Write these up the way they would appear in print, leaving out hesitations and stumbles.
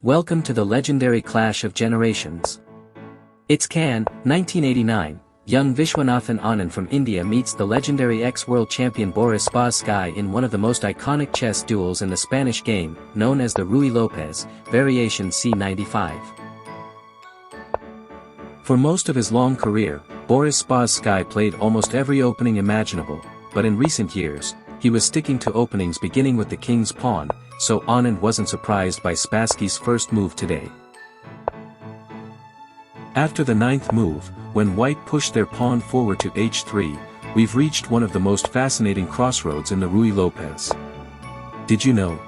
Welcome to the legendary clash of generations. It's Cannes, 1989, young Viswanathan Anand from India meets the legendary ex-world champion Boris Spassky in one of the most iconic chess duels in the Spanish game, known as the Ruy Lopez, variation C95. For most of his long career, Boris Spassky played almost every opening imaginable, but in recent years, he was sticking to openings beginning with the king's pawn, so Anand wasn't surprised by Spassky's first move today. After the ninth move, when white pushed their pawn forward to h3, we've reached one of the most fascinating crossroads in the Ruy Lopez. Did you know?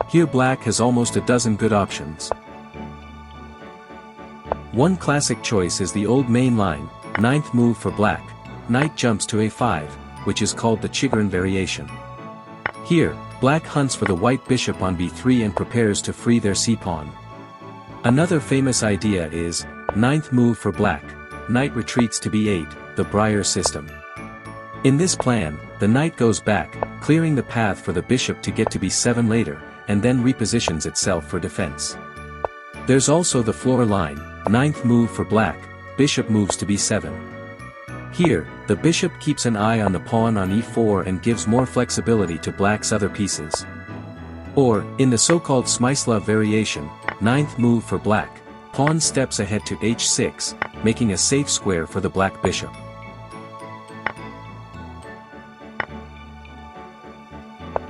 Here black has almost a dozen good options. One classic choice is the old main line, ninth move for black, knight jumps to a5, which is called the Chigorin variation. Here, black hunts for the white bishop on b3 and prepares to free their c-pawn. Another famous idea is, ninth move for black, knight retreats to b8, the Breyer system. In this plan, the knight goes back, clearing the path for the bishop to get to b7 later, and then repositions itself for defense. There's also the floor line, ninth move for black, bishop moves to b7. Here, the bishop keeps an eye on the pawn on e4 and gives more flexibility to black's other pieces. Or, in the so-called Smyslov variation, ninth move for black, pawn steps ahead to h6, making a safe square for the black bishop.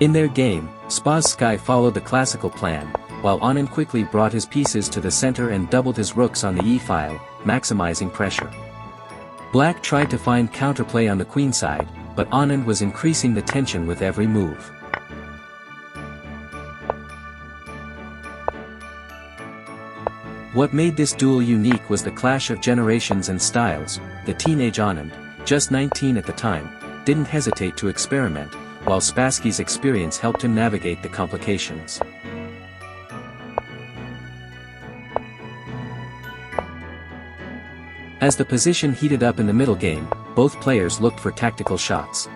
In their game, Spassky followed the classical plan, while Anand quickly brought his pieces to the center and doubled his rooks on the e-file, maximizing pressure. Black tried to find counterplay on the queen side, but Anand was increasing the tension with every move. What made this duel unique was the clash of generations and styles. The teenage Anand, just 19 at the time, didn't hesitate to experiment, while Spassky's experience helped him navigate the complications. As the position heated up in the middle game, both players looked for tactical shots.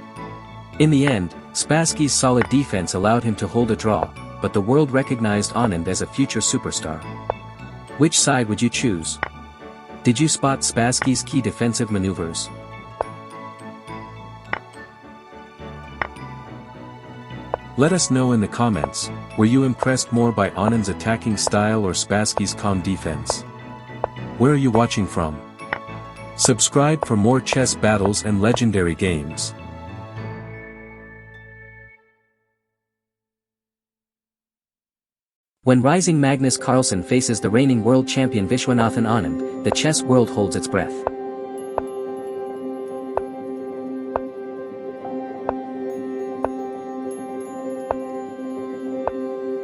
In the end, Spassky's solid defense allowed him to hold a draw, but the world recognized Anand as a future superstar. Which side would you choose? Did you spot Spassky's key defensive maneuvers? Let us know in the comments, were you impressed more by Anand's attacking style or Spassky's calm defense? Where are you watching from? Subscribe for more chess battles and legendary games. When rising Magnus Carlsen faces the reigning world champion Viswanathan Anand, the chess world holds its breath.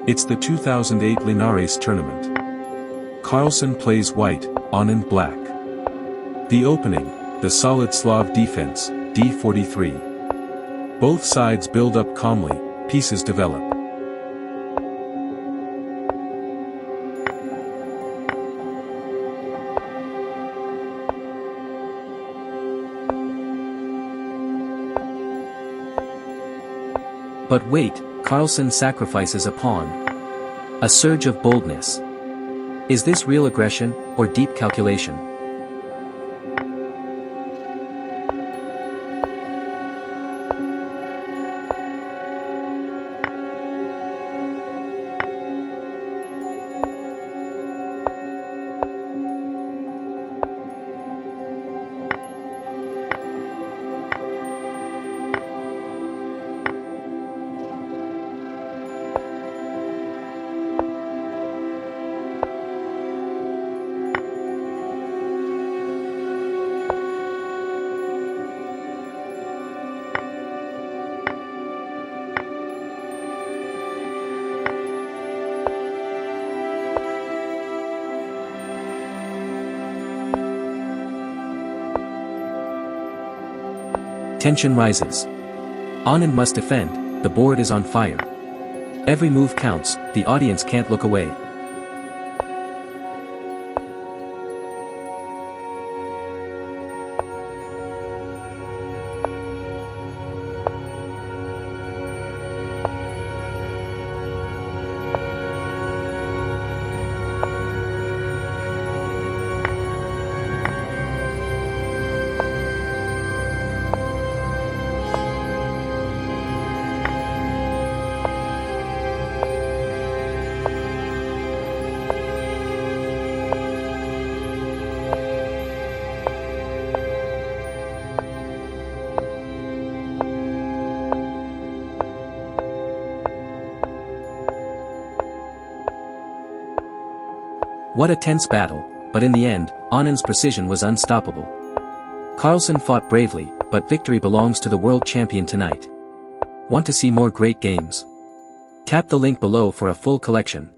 It's the 2008 Linares tournament. Carlsen plays white, Anand black. The opening, the solid Slav defense, d43. Both sides build up calmly, pieces develop. But wait, Carlsen sacrifices a pawn. A surge of boldness. Is this real aggression, or deep calculation? Tension rises. Anand must defend, the board is on fire. Every move counts, the audience can't look away. What a tense battle, but in the end, Anand's precision was unstoppable. Carlsen fought bravely, but victory belongs to the world champion tonight. Want to see more great games? Tap the link below for a full collection.